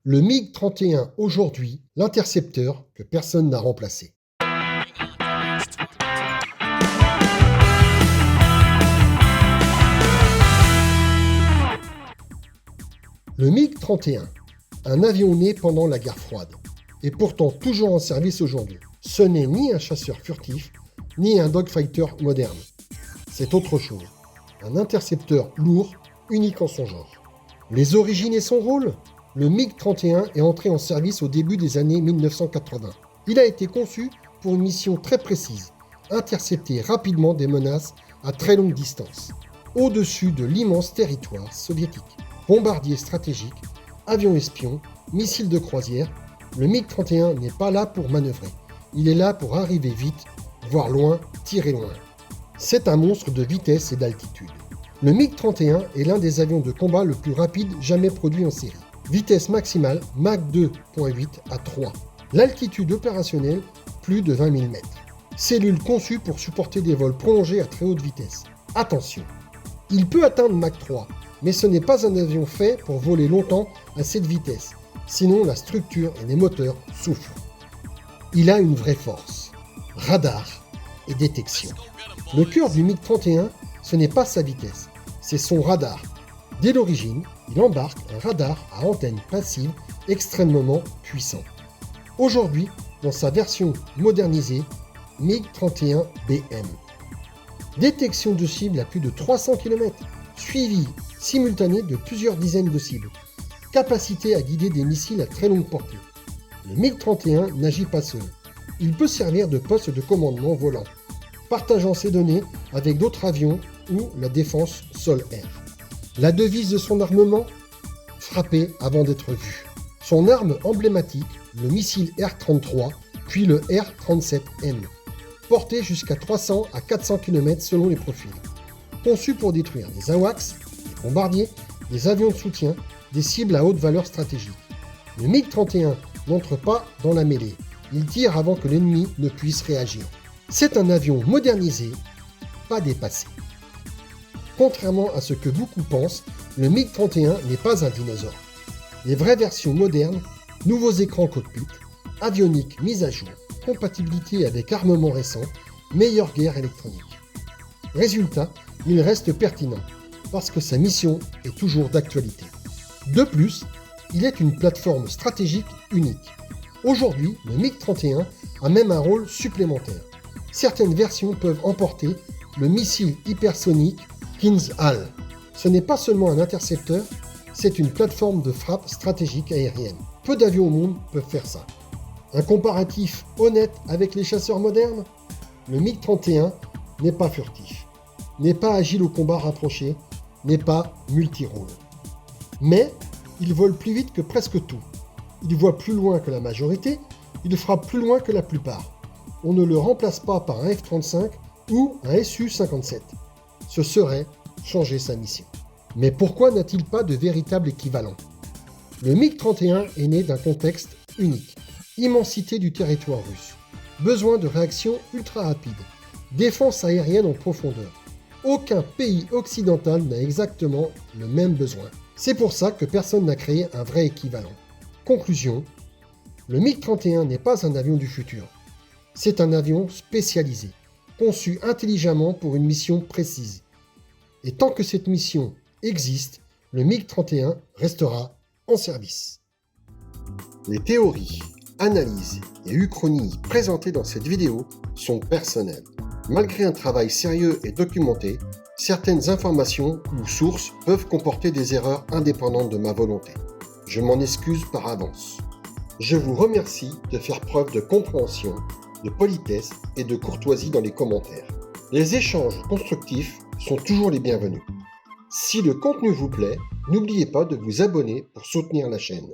Le MiG-31 aujourd'hui, l'intercepteur que personne n'a remplacé. Le MiG-31, un avion né pendant la guerre froide, et pourtant toujours en service aujourd'hui. Ce n'est ni un chasseur furtif, ni un dogfighter moderne. C'est autre chose. Un intercepteur lourd, unique en son genre. Les origines et son rôle ? Le MiG-31 est entré en service au début des années 1980. Il a été conçu pour une mission très précise, intercepter rapidement des menaces à très longue distance, au-dessus de l'immense territoire soviétique. Bombardiers stratégiques, avions espions, missiles de croisière, le MiG-31 n'est pas là pour manœuvrer. Il est là pour arriver vite, voir loin, tirer loin. C'est un monstre de vitesse et d'altitude. Le MiG-31 est l'un des avions de combat le plus rapide jamais produit en série. Vitesse maximale Mach 2.8 à 3. L'altitude opérationnelle, plus de 20 000 mètres. Cellule conçue pour supporter des vols prolongés à très haute vitesse. Attention, il peut atteindre Mach 3, mais ce n'est pas un avion fait pour voler longtemps à cette vitesse. Sinon, la structure et les moteurs souffrent. Il a une vraie force. Radar et détection. Le cœur du MiG-31, ce n'est pas sa vitesse, c'est son radar. Dès l'origine, il embarque un radar à antenne passive extrêmement puissant. Aujourd'hui, dans sa version modernisée, MiG-31BM. Détection de cibles à plus de 300 km, suivi simultané de plusieurs dizaines de cibles. Capacité à guider des missiles à très longue portée. Le MiG-31 n'agit pas seul. Il peut servir de poste de commandement volant, partageant ses données avec d'autres avions ou la défense sol-air. La devise de son armement ? Frapper avant d'être vu. Son arme emblématique, le missile R-33, puis le R-37M, porté jusqu'à 300 à 400 km selon les profils. Conçu pour détruire des AWACS, des bombardiers, des avions de soutien, des cibles à haute valeur stratégique. Le MiG-31 n'entre pas dans la mêlée. Il tire avant que l'ennemi ne puisse réagir. C'est un avion modernisé, pas dépassé. Contrairement à ce que beaucoup pensent, le MiG-31 n'est pas un dinosaure. Les vraies versions modernes, nouveaux écrans cockpit, avionique mise à jour, compatibilité avec armement récent, meilleure guerre électronique. Résultat, il reste pertinent, parce que sa mission est toujours d'actualité. De plus, il est une plateforme stratégique unique. Aujourd'hui, le MiG-31 a même un rôle supplémentaire. Certaines versions peuvent emporter le missile hypersonique Kinzhal. Ce n'est pas seulement un intercepteur, c'est une plateforme de frappe stratégique aérienne. Peu d'avions au monde peuvent faire ça. Un comparatif honnête avec les chasseurs modernes ? Le MiG-31 n'est pas furtif, n'est pas agile au combat rapproché, n'est pas multirôle. Mais il vole plus vite que presque tout. Il voit plus loin que la majorité, il frappe plus loin que la plupart. On ne le remplace pas par un F-35 ou un Su-57. Ce serait changer sa mission. Mais pourquoi n'a-t-il pas de véritable équivalent ? Le MiG-31 est né d'un contexte unique. Immensité du territoire russe. Besoin de réaction ultra rapide. Défense aérienne en profondeur. Aucun pays occidental n'a exactement le même besoin. C'est pour ça que personne n'a créé un vrai équivalent. Conclusion, le MiG-31 n'est pas un avion du futur. C'est un avion spécialisé, conçu intelligemment pour une mission précise. Et tant que cette mission existe, le MiG-31 restera en service. Les théories, analyses et uchronies présentées dans cette vidéo sont personnelles. Malgré un travail sérieux et documenté, certaines informations ou sources peuvent comporter des erreurs indépendantes de ma volonté. Je m'en excuse par avance. Je vous remercie de faire preuve de compréhension, de politesse et de courtoisie dans les commentaires. Les échanges constructifs sont toujours les bienvenus. Si le contenu vous plaît, n'oubliez pas de vous abonner pour soutenir la chaîne.